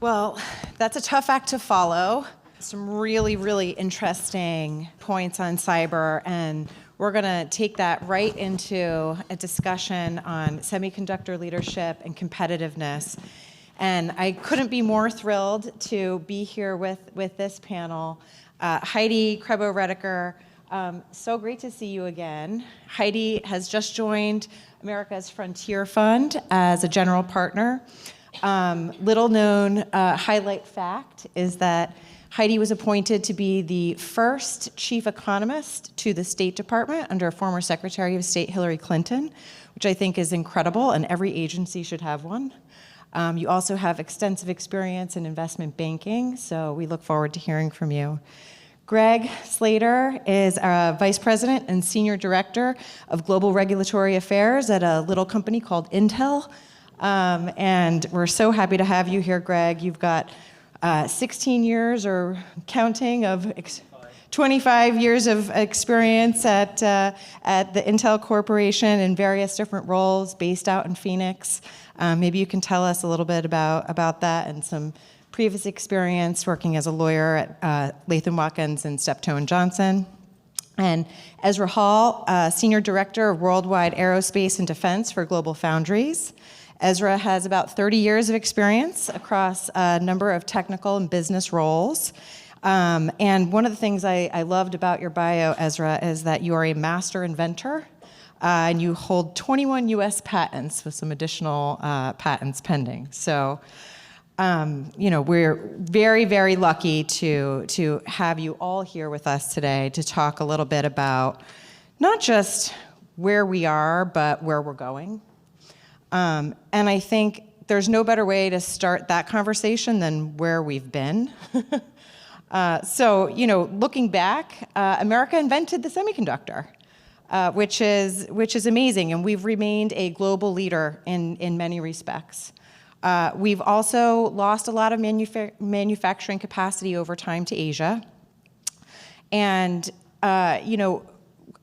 Well, that's a tough act to follow. Some really, really interesting points on cyber, and we're going to take that right into a discussion on semiconductor leadership and competitiveness. And I couldn't be more thrilled to be here with this panel. Heidi, Crebo-Rediker, so great to see you again. Heidi has just joined America's Frontier Fund as a general partner. Little known highlight fact is that Heidi was appointed to be the first chief economist to the State Department under former Secretary of State Hillary Clinton, which I think is incredible, and every agency should have one. You also have extensive experience in investment banking, so we look forward to hearing from you. Greg Slater is our Vice President and Senior Director of Global Regulatory Affairs at a little company called Intel. And we're so happy to have you here, Greg. You've got 16 years or counting of 25 years of experience at the Intel Corporation in various different roles based out in Phoenix. Maybe you can tell us a little bit about that and some previous experience working as a lawyer at Latham Watkins and Steptoe & Johnson. And Ezra Hall, Senior Director of Worldwide Aerospace and Defense for Global Foundries. Ezra has about 30 years of experience across a number of technical and business roles. And one of the things I loved about your bio, Ezra, is that you are a master inventor, and you hold 21 US patents with some additional patents pending. So, we're very, very lucky to have you all here with us today to talk a little bit about not just where we are, but where we're going. And I think there's no better way to start that conversation than where we've been. So, looking back, America invented the semiconductor, which is amazing, and we've remained a global leader in many respects. We've also lost a lot of manufacturing capacity over time to Asia. And,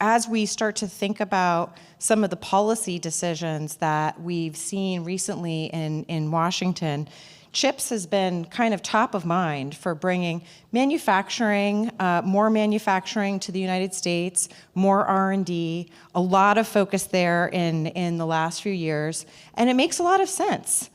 as we start to think about some of the policy decisions that we've seen recently in Washington, CHIPS has been kind of top of mind for bringing manufacturing, more manufacturing to the United States, more R&D, a lot of focus there in the last few years, and it makes a lot of sense.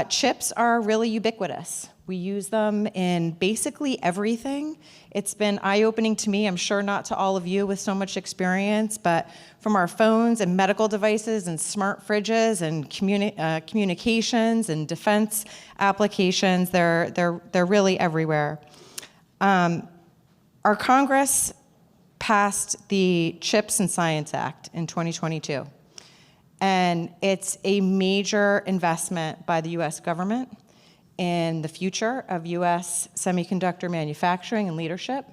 Chips are really ubiquitous. We use them in basically everything. It's been eye-opening to me, I'm sure not to all of you with so much experience, but from our phones and medical devices and smart fridges and communications and defense applications, they're really everywhere. Our Congress passed the CHIPS and Science Act in 2022. And it's a major investment by the US government in the future of US semiconductor manufacturing and leadership.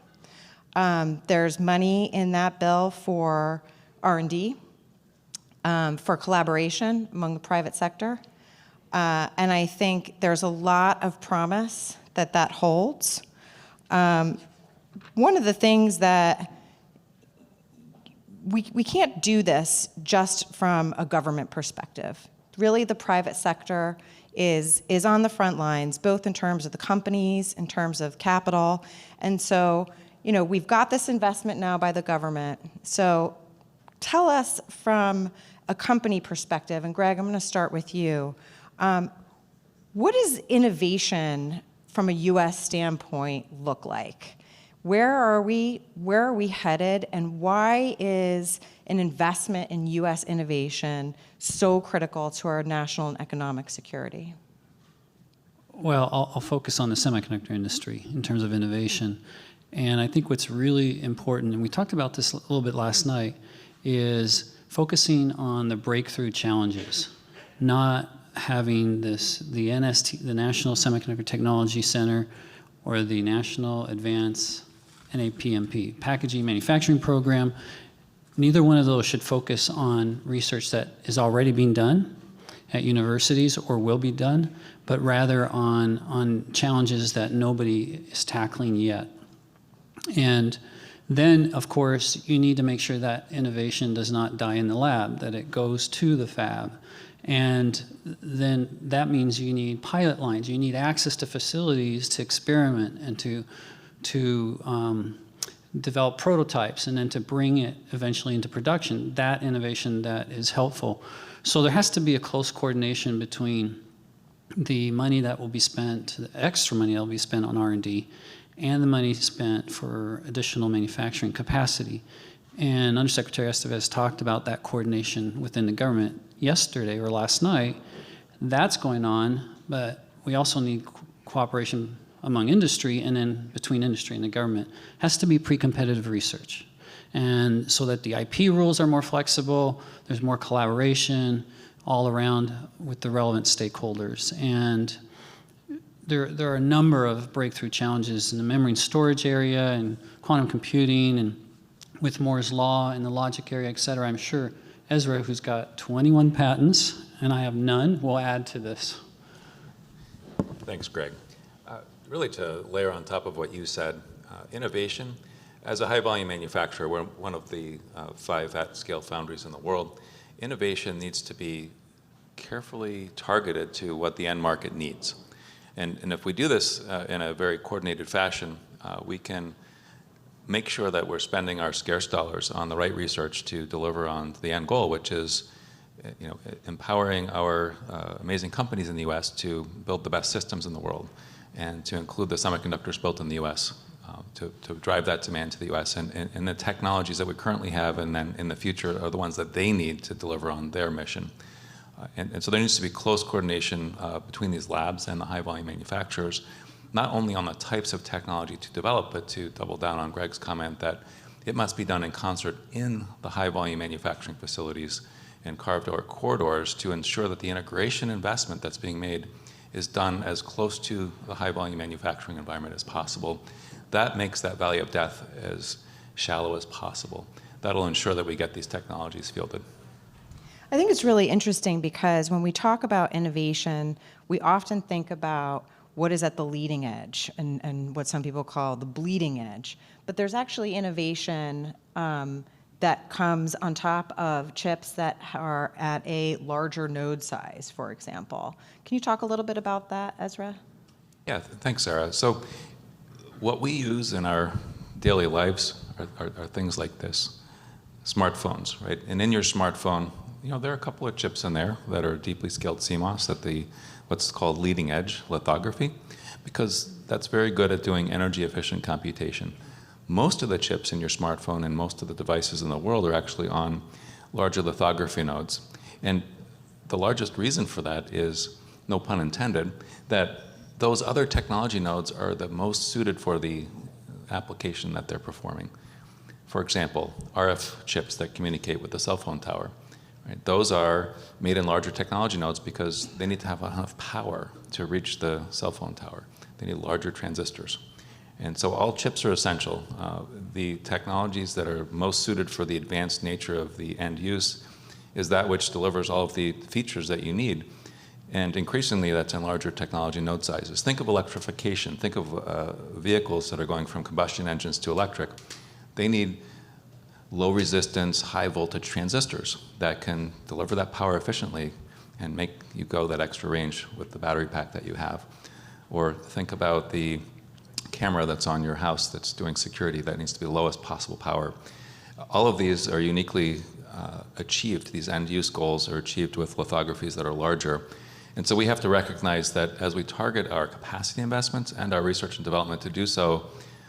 There's money in that bill for R&D, for collaboration among the private sector. And I think there's a lot of promise that holds. One of the things that we can't do this just from a government perspective. Really, the private sector is on the front lines, both in terms of the companies, in terms of capital. And so, we've got this investment now by the government. So tell us from a company perspective, and Greg, I'm going to start with you. What does innovation from a US standpoint look like? Where are we headed, and why is an investment in US innovation so critical to our national and economic security? Well, I'll focus on the semiconductor industry in terms of innovation. And I think what's really important, and we talked about this a little bit last night, is focusing on the breakthrough challenges, not having the NST, the National Semiconductor Technology Center, or the National Advanced NAPMP, Packaging Manufacturing Program. Neither one of those should focus on research that is already being done at universities or will be done, but rather on challenges that nobody is tackling yet. And then, of course, you need to make sure that innovation does not die in the lab, that it goes to the fab. And then that means you need pilot lines, you need access to facilities to experiment and to develop prototypes and then to bring it eventually into production, that innovation that is helpful. So there has to be a close coordination between the money that will be spent, the extra money that will be spent on R&D, and the money spent for additional manufacturing capacity. And Undersecretary Estevez talked about that coordination within the government yesterday or last night. That's going on, but we also need cooperation among industry and then between industry and the government. It has to be pre-competitive research. And so that the IP rules are more flexible, there's more collaboration all around with the relevant stakeholders. And there are a number of breakthrough challenges in the memory and storage area and quantum computing and with Moore's Law in the logic area, et cetera. I'm sure Ezra, who's got 21 patents, and I have none, will add to this. Thanks, Greg. Really to layer on top of what you said, innovation, as a high-volume manufacturer, we're one of the 5 at-scale foundries in the world. Innovation needs to be carefully targeted to what the end market needs. And if we do this in a very coordinated fashion, we can make sure that we're spending our scarce dollars on the right research to deliver on the end goal, which is empowering our amazing companies in the U.S. to build the best systems in the world and to include the semiconductors built in the U.S. To drive that demand to the U.S. And the technologies that we currently have and then in the future are the ones that they need to deliver on their mission. And so there needs to be close coordination between these labs and the high-volume manufacturers, not only on the types of technology to develop, but to double down on Greg's comment that it must be done in concert in the high-volume manufacturing facilities and carved out corridors to ensure that the integration investment that's being made is done as close to the high-volume manufacturing environment as possible. That makes that valley of death as shallow as possible. That'll ensure that we get these technologies fielded. I think it's really interesting because when we talk about innovation, we often think about what is at the leading edge and what some people call the bleeding edge. But there's actually innovation that comes on top of chips that are at a larger node size, for example. Can you talk a little bit about that, Ezra? Yeah, thanks, Sarah. So what we use in our daily lives are things like this. Smartphones, right? And in your smartphone, there are a couple of chips in there that are deeply scaled CMOS at the what's called leading edge lithography, because that's very good at doing energy efficient computation. Most of the chips in your smartphone and most of the devices in the world are actually on larger lithography nodes. And the largest reason for that is, no pun intended, that those other technology nodes are the most suited for the application that they're performing. For example, RF chips that communicate with the cell phone tower. Right? Those are made in larger technology nodes because they need to have enough power to reach the cell phone tower. They need larger transistors. And so all chips are essential. The technologies that are most suited for the advanced nature of the end use is that which delivers all of the features that you need. And increasingly, that's in larger technology node sizes. Think of electrification. Think of vehicles that are going from combustion engines to electric. They need low resistance, high voltage transistors that can deliver that power efficiently and make you go that extra range with the battery pack that you have. Or think about the camera that's on your house that's doing security that needs to be the lowest possible power. All of these are uniquely achieved. These end use goals are achieved with lithographies that are larger. And so we have to recognize that as we target our capacity investments and our research and development to do so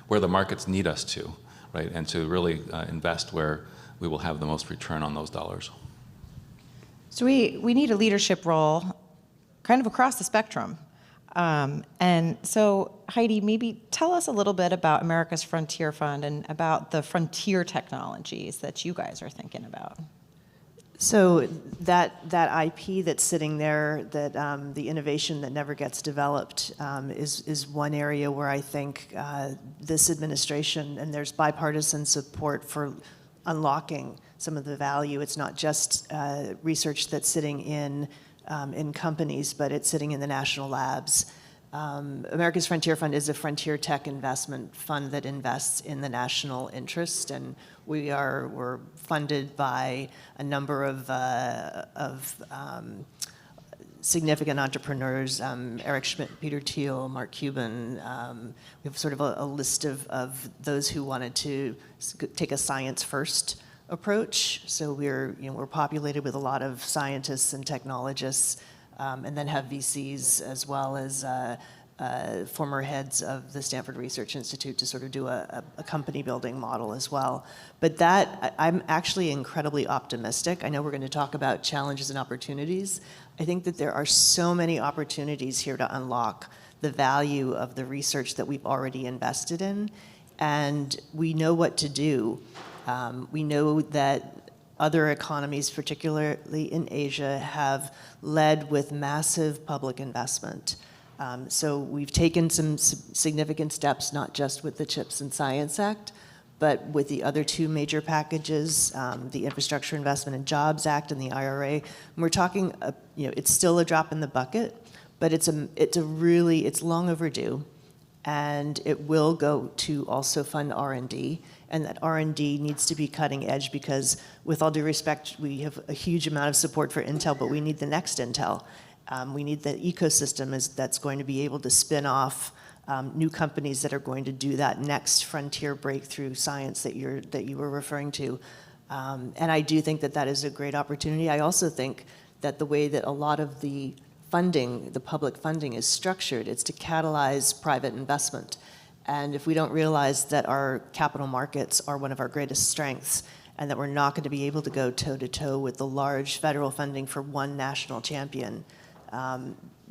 where the markets need us to, right? And to really invest where we will have the most return on those dollars. So we need a leadership role kind of across the spectrum. And so, Heidi, maybe tell us a little bit about America's Frontier Fund and about the frontier technologies that you guys are thinking about. So that IP that's sitting there, that the innovation that never gets developed, is one area where I think this administration, and there's bipartisan support for unlocking some of the value. It's not just research that's sitting in companies, but it's sitting in the national labs. America's Frontier Fund is a frontier tech investment fund that invests in the national interest, and we're funded by a number of significant entrepreneurs, Eric Schmidt, Peter Thiel, Mark Cuban. We have sort of a list of those who wanted to take a science-first approach. So we're populated with a lot of scientists and technologists, and then have VCs as well as former heads of the Stanford Research Institute to sort of do a company building model as well. But I'm actually incredibly optimistic. I know we're going to talk about challenges and opportunities. I think that there are so many opportunities here to unlock the value of the research that we've already invested in, and we know what to do. We know that other economies, particularly in Asia, have led with massive public investment. So we've taken some significant steps, not just with the CHIPS and Science Act, but with the other two major packages, the Infrastructure Investment and Jobs Act and the IRA. And we're talking, it's still a drop in the bucket, but it's long overdue, and it will go to also fund R&D, and that R&D needs to be cutting edge because, with all due respect, we have a huge amount of support for Intel, but we need the next Intel. We need the ecosystem that's going to be able to spin off new companies that are going to do that next frontier breakthrough science that you were referring to. And I do think that is a great opportunity. I also think that the way that a lot of the funding, the public funding, is structured, it's to catalyze private investment. And if we don't realize that our capital markets are one of our greatest strengths, and that we're not going to be able to go toe-to-toe with the large federal funding for one national champion,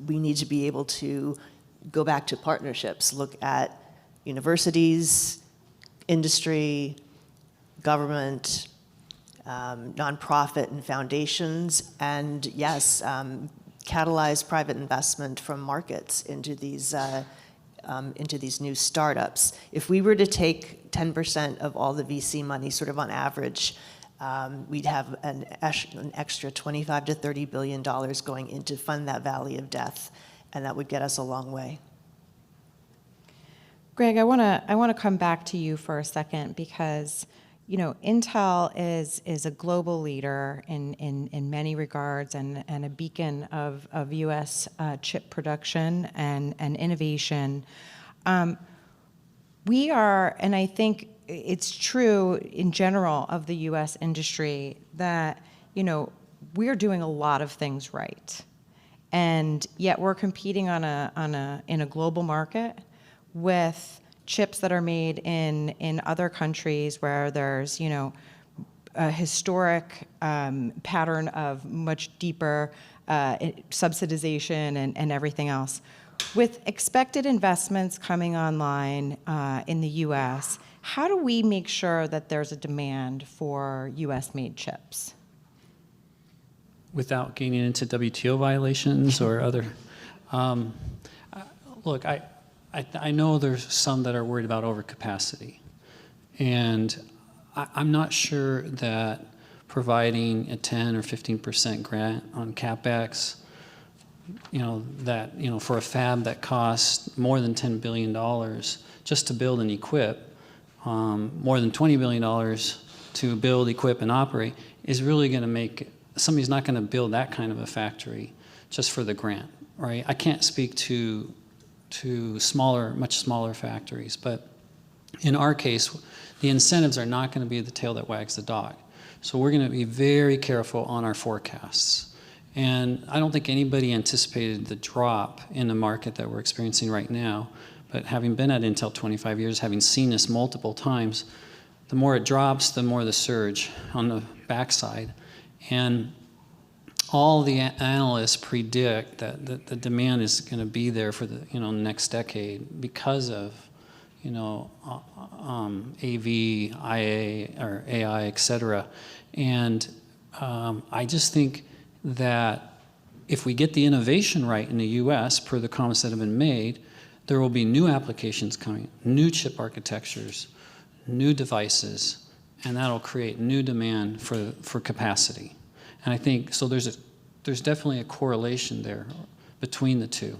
we need to be able to go back to partnerships, look at universities, industry, government, nonprofit and foundations, and yes, catalyze private investment from markets into these new startups. If we were to take 10% of all the VC money, sort of on average, we'd have an extra $25 to $30 billion going in to fund that valley of death, and that would get us a long way. Greg, I want to come back to you for a second because, Intel is a global leader in many regards and a beacon of U.S. chip production and innovation. We are, and I think it's true in general of the U.S. industry that, we're doing a lot of things right. And yet we're competing in a global market with chips that are made in other countries where there's, a historic pattern of much deeper subsidization and everything else. With expected investments coming online in the U.S., how do we make sure that there's a demand for U.S.-made chips? Without getting into WTO violations or other, look, I know there's some that are worried about overcapacity, and I'm not sure that providing a 10 or 15% grant on CapEx, for a fab that costs more than $10 billion just to build and equip, more than $20 billion to build, equip, and operate, is really going to make, somebody's not going to build that kind of a factory just for the grant, right? I can't speak to much smaller factories, but in our case, the incentives are not going to be the tail that wags the dog. So we're going to be very careful on our forecasts. And I don't think anybody anticipated the drop in the market that we're experiencing right now. But having been at Intel 25 years, having seen this multiple times, the more it drops, the more the surge on the backside. And all the analysts predict that the demand is going to be there for the next decade because of AV, IA, or AI, et cetera. And I just think that if we get the innovation right in the U.S., per the comments that have been made, there will be new applications coming, new chip architectures, new devices, and that'll create new demand for capacity. And I think, so there's definitely a correlation there between the two.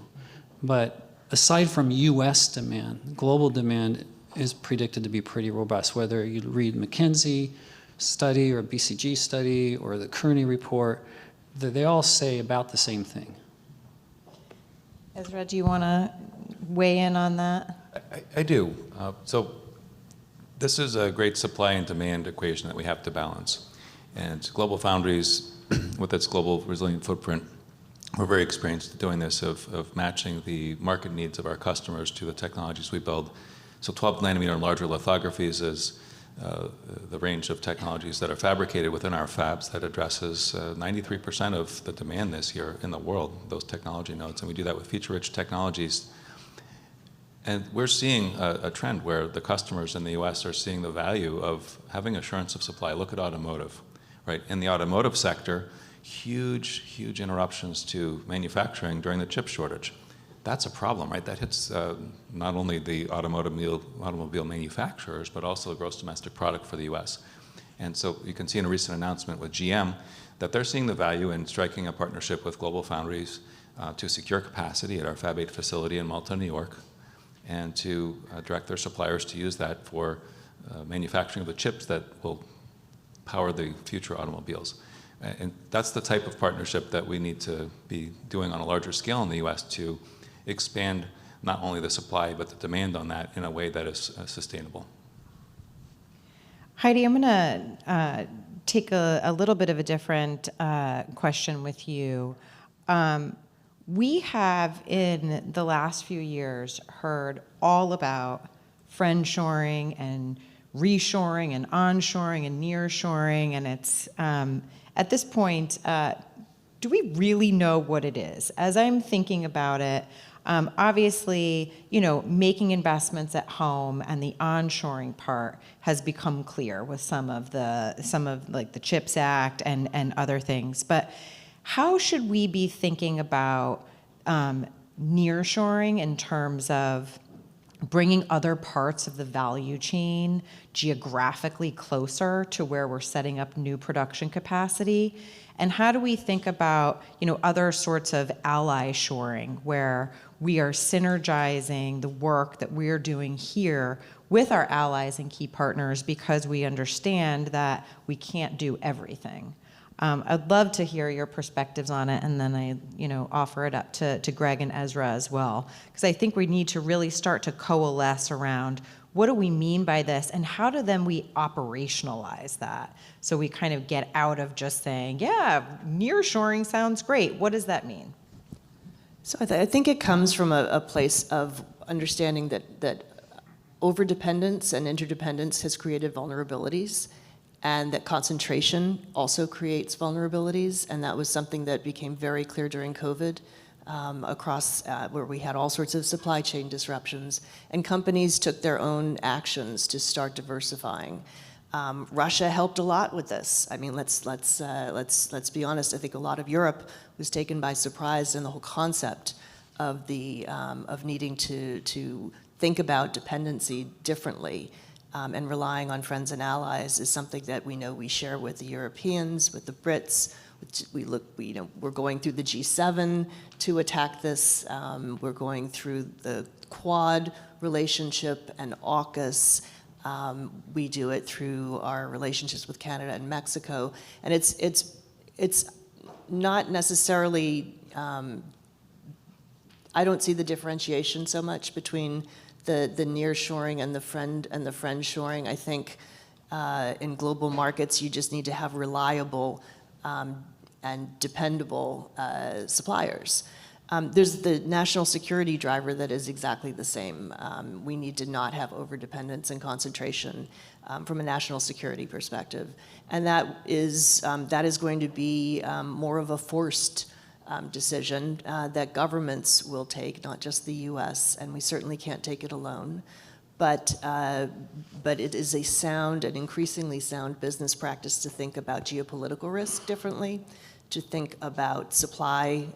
But aside from U.S. demand, global demand is predicted to be pretty robust, whether you read McKinsey study or BCG study or the Kearney report, they all say about the same thing. Ezra, do you want to weigh in on that? I do. So this is a great supply and demand equation that we have to balance. And Global Foundries, with its global resilient footprint, we're very experienced at doing this, of matching the market needs of our customers to the technologies we build. So 12 nanometer and larger lithographies is the range of technologies that are fabricated within our fabs that addresses 93% of the demand this year in the world, those technology nodes. And we do that with feature-rich technologies. And we're seeing a trend where the customers in the US are seeing the value of having assurance of supply. Look at automotive, right? In the automotive sector, huge interruptions to manufacturing during the chip shortage. That's a problem, right? That hits not only the automobile manufacturers, but also the gross domestic product for the US. And so you can see in a recent announcement with GM that they're seeing the value in striking a partnership with Global Foundries to secure capacity at our Fab 8 facility in Malta, New York, and to direct their suppliers to use that for manufacturing of the chips that will power the future automobiles. And that's the type of partnership that we need to be doing on a larger scale in the US to expand not only the supply, but the demand on that in a way that is sustainable. Heidi, I'm going to take a little bit of a different question with you. We have, in the last few years, heard all about friendshoring and reshoring and onshoring and nearshoring, and it's at this point, do we really know what it is? As I'm thinking about it, obviously, making investments at home and the onshoring part has become clear with some of like the CHIPS Act and other things. But how should we be thinking about nearshoring in terms of bringing other parts of the value chain geographically closer to where we're setting up new production capacity? And how do we think about, other sorts of ally shoring where we are synergizing the work that we're doing here with our allies and key partners because we understand that we can't do everything? I'd love to hear your perspectives on it, and then I, offer it up to Greg and Ezra as well, because I think we need to really start to coalesce around what do we mean by this, and how do then we operationalize that, so we kind of get out of just saying, yeah, nearshoring sounds great. What does that mean? So I think it comes from a place of understanding that overdependence and interdependence has created vulnerabilities, and that concentration also creates vulnerabilities, and that was something that became very clear during COVID across where we had all sorts of supply chain disruptions, and companies took their own actions to start diversifying. Russia helped a lot with this. I mean, let's be honest. I think a lot of Europe was taken by surprise in the whole concept of of needing to think about dependency differently. And relying on friends and allies is something that we know we share with the Europeans, with the Brits. We're going through the G7 to attack this. We're going through the Quad relationship and AUKUS. We do it through our relationships with Canada and Mexico, and it's not necessarily. I don't see the differentiation so much between the nearshoring and the friendshoring. I think in global markets, you just need to have reliable and dependable suppliers. There's the national security driver that is exactly the same. We need to not have overdependence and concentration from a national security perspective, and that is going to be more of a forced decision that governments will take, not just the U.S., and we certainly can't take it alone. But it is a sound and increasingly sound business practice to think about geopolitical risk differently, to think about supply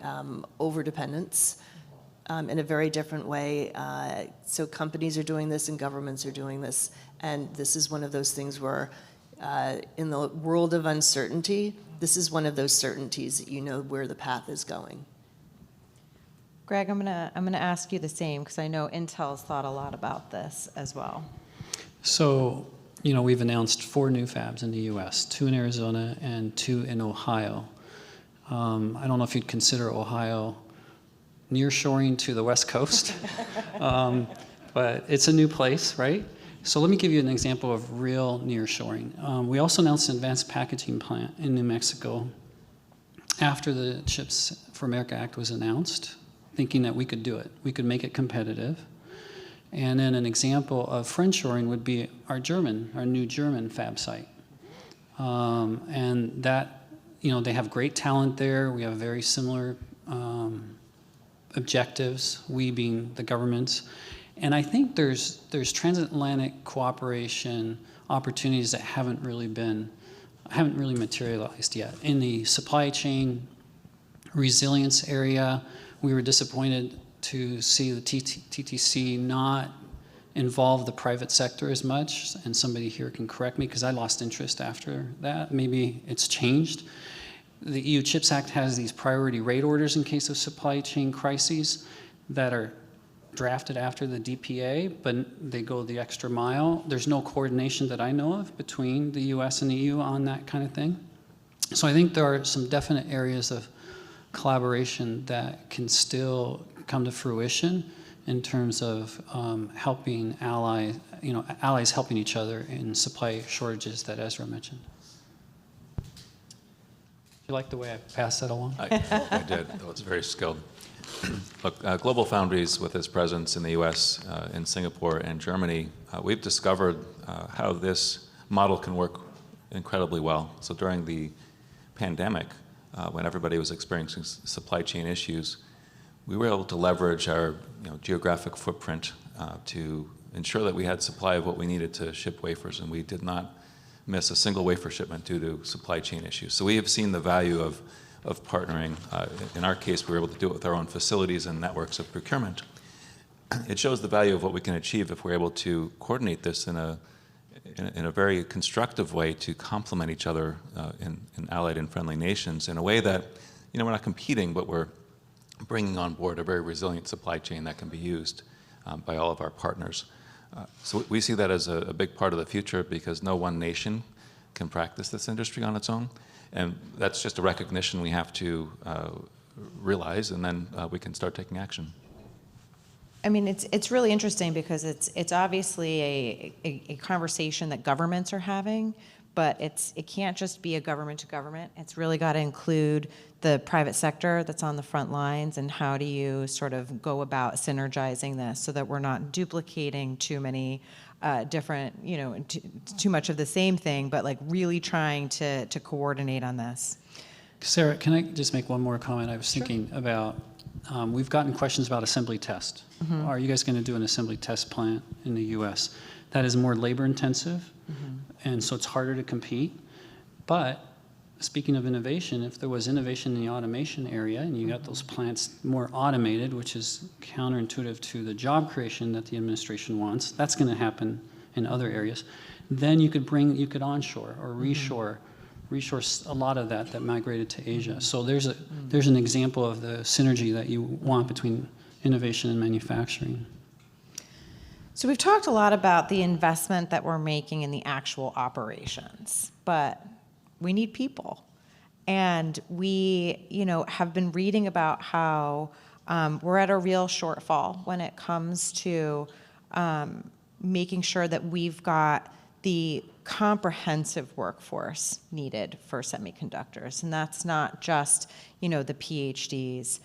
overdependence in a very different way. So companies are doing this and governments are doing this, and this is one of those things where in the world of uncertainty, this is one of those certainties that you know where the path is going. Greg, I'm gonna ask you the same, because I know Intel's thought a lot about this as well. So, we've announced 4 new fabs in the U.S., 2 in Arizona and 2 in Ohio. I don't know if you'd consider Ohio nearshoring to the West Coast, but it's a new place, right? So let me give you an example of real nearshoring. We also announced an advanced packaging plant in New Mexico after the Chips for America Act was announced, thinking that we could do it. We could make it competitive. And then an example of friendshoring would be our new German fab site. And that, they have great talent there. We have very similar objectives, we being the governments. And I think there's transatlantic cooperation opportunities that haven't really materialized yet. In the supply chain resilience area, we were disappointed to see the TTC not involve the private sector as much, and somebody here can correct me because I lost interest after that. Maybe it's changed. The EU CHIPS Act has these priority rate orders in case of supply chain crises that are drafted after the DPA, but they go the extra mile. There's no coordination that I know of between the US and the EU on that kind of thing. So I think there are some definite areas of collaboration that can still come to fruition in terms of helping allies helping each other in supply shortages that Ezra mentioned. You like the way I passed that along? I did, though it's very skilled. Look, Global Foundries, with its presence in the US, in Singapore and Germany, we've discovered how this model can work incredibly well. So during the pandemic, when everybody was experiencing supply chain issues, we were able to leverage our geographic footprint to ensure that we had supply of what we needed to ship wafers, and we did not miss a single wafer shipment due to supply chain issues. So we have seen the value of partnering. In our case, we were able to do it with our own facilities and networks of procurement. It shows the value of what we can achieve if we're able to coordinate this in a very constructive way to complement each other in allied and friendly nations in a way that, we're not competing, but we're bringing on board a very resilient supply chain that can be used by all of our partners. So we see that as a big part of the future because no one nation can practice this industry on its own. And that's just a recognition we have to realize, and then we can start taking action. I mean, it's really interesting because it's obviously a conversation that governments are having, but it can't just be a government to government. It's really got to include the private sector that's on the front lines, and how do you sort of go about synergizing this so that we're not duplicating too many different, too much of the same thing, but like really trying to coordinate on this. Sarah, can I just make one more comment? I was thinking about, we've gotten questions about assembly test. Mm-hmm. Are you guys going to do an assembly test plant in the US? That is more labor intensive, and so it's harder to compete. But speaking of innovation, if there was innovation in the automation area and you got those plants more automated, which is counterintuitive to the job creation that the administration wants, that's going to happen in other areas, then you could onshore or reshore a lot of that migrated to Asia. So there's an example of the synergy that you want between innovation and manufacturing. So we've talked a lot about the investment that we're making in the actual operations, but we need people. And we, have been reading about how we're at a real shortfall when it comes to making sure that we've got the comprehensive workforce needed for semiconductors. And that's not just, the PhDs.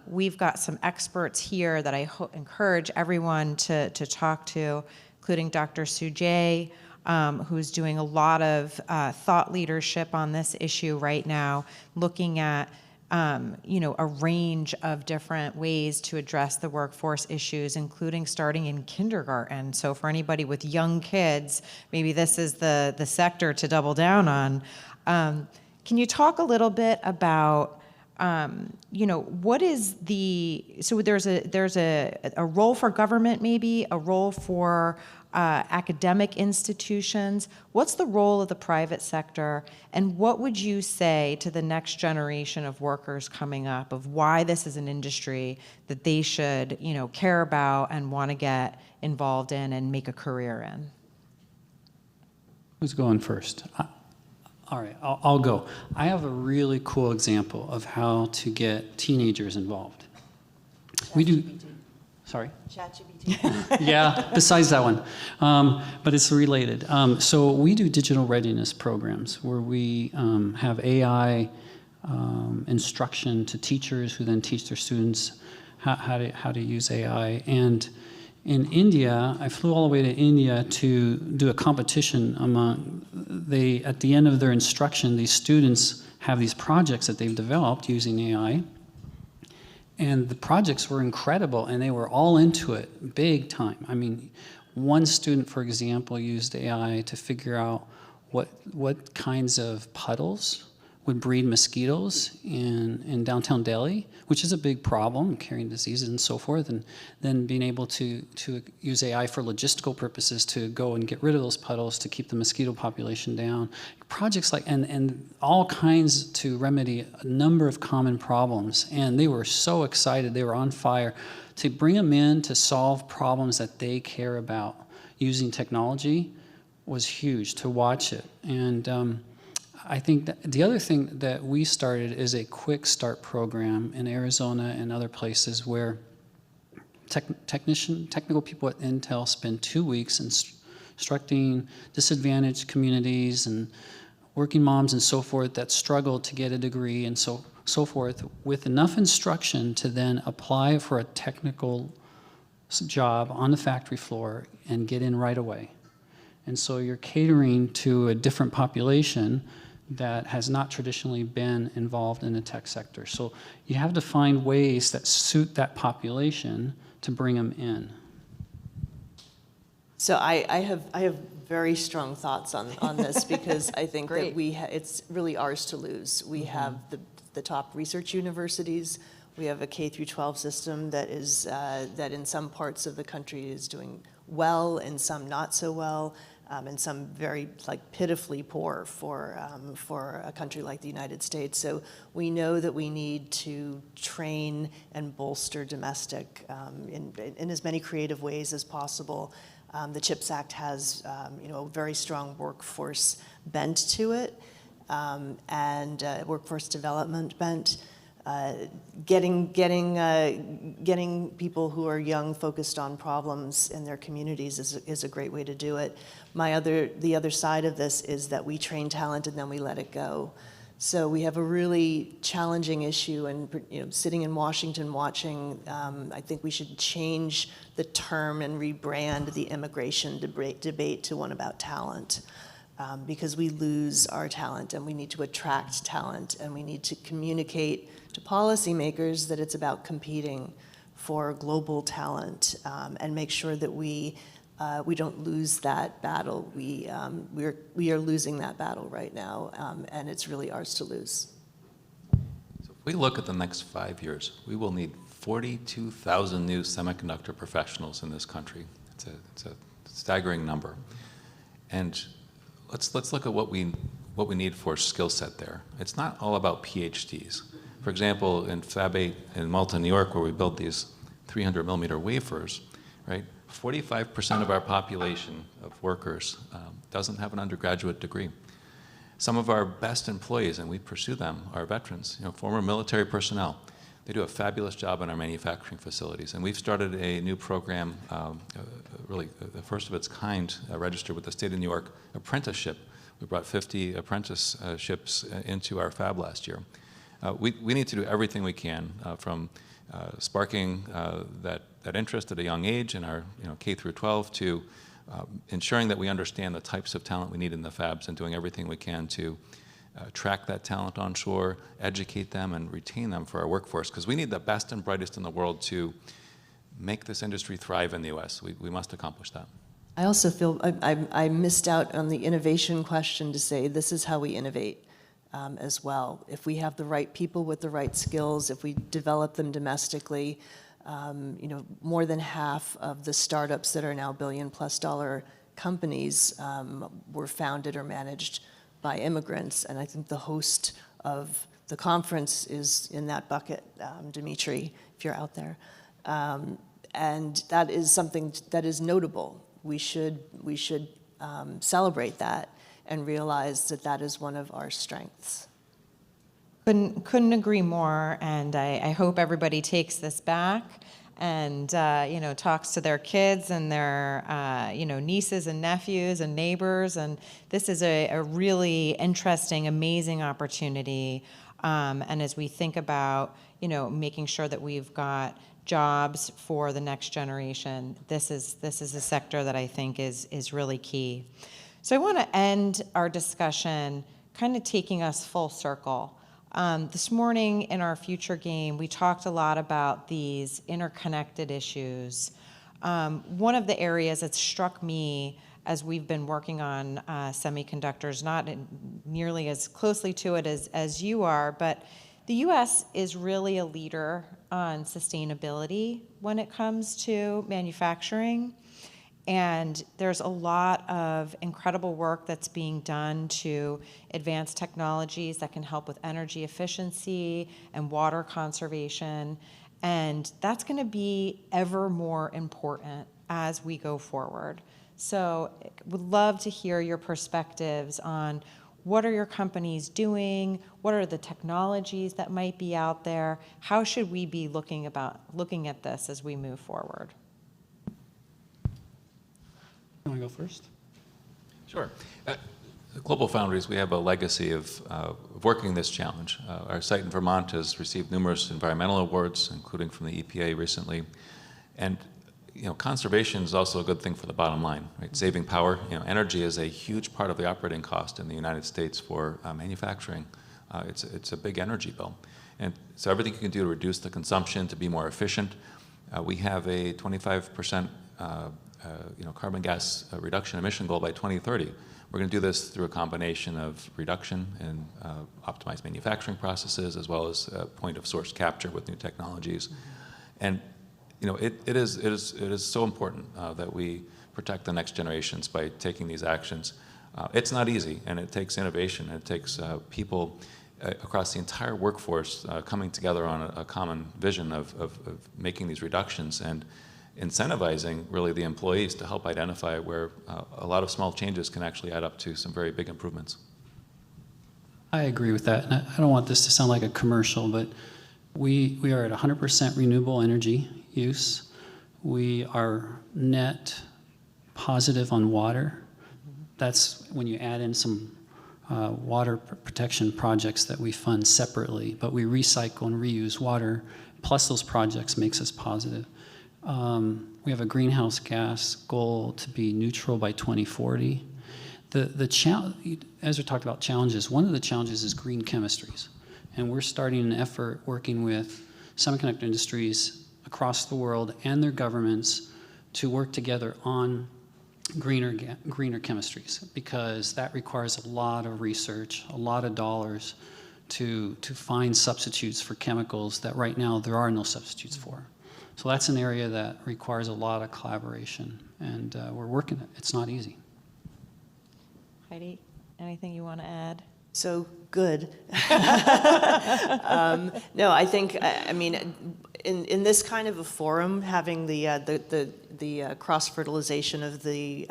We've got some experts here that I encourage everyone to talk to, including Dr. Sujay, who's doing a lot of thought leadership on this issue right now, looking at a range of different ways to address the workforce issues, including starting in kindergarten. So for anybody with young kids, maybe this is the sector to double down on. Can you talk a little bit about what is so there's a role for government, maybe a role for academic institutions. What's the role of the private sector, and what would you say to the next generation of workers coming up of why this is an industry that they should, care about and want to get involved in and make a career in? Who's going first? All right, I'll go. I have a really cool example of how to get teenagers involved. We do. Sorry. ChatGPT. Yeah, besides that one, but it's related. So we do digital readiness programs where we have AI instruction to teachers who then teach their students how to use AI. And in India, I flew all the way to India to do a competition at the end of their instruction, these students have these projects that they've developed using AI. And the projects were incredible, and they were all into it, big time. I mean, one student, for example, used AI to figure out what kinds of puddles would breed mosquitoes in downtown Delhi, which is a big problem, carrying diseases and so forth, and then being able to use AI for logistical purposes to go and get rid of those puddles to keep the mosquito population down. Projects like, and all kinds to remedy a number of common problems. And they were so excited, they were on fire. To bring them in to solve problems that they care about using technology was huge, to watch it. And I think that the other thing that we started is a quick start program in Arizona and other places where technical people at Intel spend 2 weeks instructing disadvantaged communities and working moms and so forth that struggle to get a degree and so forth, with enough instruction to then apply for a technical job on the factory floor and get in right away. And so you're catering to a different population that has not traditionally been involved in the tech sector. So you have to find ways that suit that population to bring them in. So I have very strong thoughts on this because I think that it's really ours to lose. We have the top research universities. We have a K through 12 system that is that in some parts of the country is doing well and some not so well. And some very pitifully poor for a country like the United States. So we know that we need to train and bolster domestic in as many creative ways as possible. The CHIPS Act has a very strong workforce bent to it and workforce development bent. Getting people who are young focused on problems in their communities is a great way to do it. The other side of this is that we train talent and then we let it go. So we have a really challenging issue, and sitting in Washington watching, I think we should change the term and rebrand the immigration debate to one about talent. Because we lose our talent and we need to attract talent and we need to communicate to policymakers that it's about competing for global talent and make sure that we don't lose that battle. We are losing that battle right now, and it's really ours to lose. So if we look at the next 5 years, we will need 42,000 new semiconductor professionals in this country. It's a staggering number. And let's look at what we need for skill set there. It's not all about PhDs. For example, in Fab 8 in Malta, New York, where we build these 300 millimeter wafers, right? 45% of our population of workers doesn't have an undergraduate degree. Some of our best employees, and we pursue them, are veterans, former military personnel. They do a fabulous job in our manufacturing facilities. And we've started a new program, really the first of its kind, registered with the state of New York, apprenticeship. We brought 50 apprenticeships into our fab last year. We need to do everything we can from sparking that interest at a young age in our K through 12 to ensuring that we understand the types of talent we need in the fabs and doing everything we can to track that talent onshore, educate them, and retain them for our workforce, because we need the best and brightest in the world to make this industry thrive in the U.S. We must accomplish that. I also feel I missed out on the innovation question to say this is how we innovate as well. If we have the right people with the right skills, if we develop them domestically, more than half of the startups that are now billion-plus-dollar companies were founded or managed by immigrants, and I think the host of the conference is in that bucket, Dimitri, if you're out there. And that is something that is notable. We should celebrate that and realize that that is one of our strengths. Couldn't agree more, and I hope everybody takes this back. and talks to their kids and their nieces and nephews and neighbors. And this is a really interesting, amazing opportunity. And as we think about making sure that we've got jobs for the next generation, this is a sector that I think is really key. So I want to end our discussion kind of taking us full circle. This morning in our future game, we talked a lot about these interconnected issues. One of the areas that struck me as we've been working on semiconductors, not nearly as closely to it as you are, but the U.S. is really a leader on sustainability when it comes to manufacturing. And there's a lot of incredible work that's being done to advance technologies that can help with energy efficiency and water conservation. And that's going to be ever more important as we go forward. So would love to hear your perspectives on what are your companies doing? What are the technologies that might be out there? How should we be looking at this as we move forward? You want to go first? Sure. At Global Foundries, we have a legacy of working this challenge. Our site in Vermont has received numerous environmental awards, including from the EPA recently. And conservation is also a good thing for the bottom line, right? Saving power. Energy is a huge part of the operating cost in the United States for manufacturing. It's a big energy bill. And so everything you can do to reduce the consumption, to be more efficient. We have a 25% carbon gas reduction emission goal by 2030. We're going to do this through a combination of reduction and optimized manufacturing processes, as well as point of source capture with new technologies. And it is so important that we protect the next generations by taking these actions. It's not easy, and it takes innovation. It takes people across the entire workforce coming together on a common vision of making these reductions and incentivizing really the employees to help identify where a lot of small changes can actually add up to some very big improvements. I agree with that. And I don't want this to sound like a commercial, but we are at 100% renewable energy use. We are net positive on water. That's when you add in some water protection projects that we fund separately, but we recycle and reuse water, plus those projects makes us positive. We have a greenhouse gas goal to be neutral by 2040. Ezra talked about challenges. One of the challenges is green chemistries. And we're starting an effort working with semiconductor industries across the world and their governments to work together on greener chemistries, because that requires a lot of research, a lot of dollars to find substitutes for chemicals that right now there are no substitutes for. So that's an area that requires a lot of collaboration, and we're working it. It's not easy. Heidi, anything you want to add? So good. No, I think, in this kind of a forum, having the cross-fertilization of the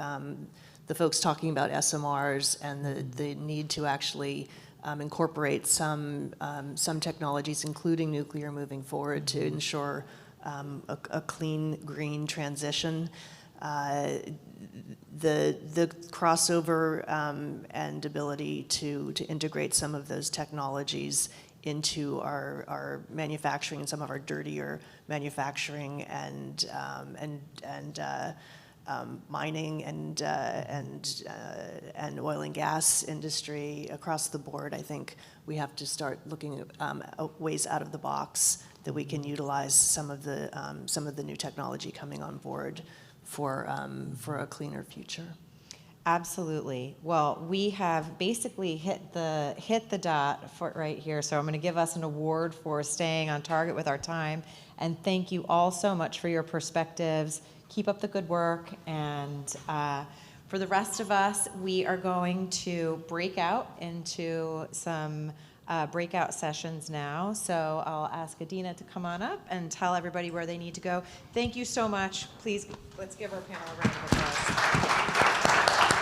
folks talking about SMRs and the need to actually incorporate some technologies, including nuclear, moving forward to ensure a clean, green transition. The crossover and ability to integrate some of those technologies into our manufacturing and some of our dirtier manufacturing and mining and oil and gas industry across the board. I think we have to start looking at ways out of the box that we can utilize some of the new technology coming on board for a cleaner future. Absolutely. Well, we have basically hit the dot for right here. So I'm going to give us an award for staying on target with our time. And thank you all so much for your perspectives. Keep up the good work. And for the rest of us, we are going to break out into some breakout sessions now. So I'll ask Adina to come on up and tell everybody where they need to go. Thank you so much. Please, let's give our panel a round of applause.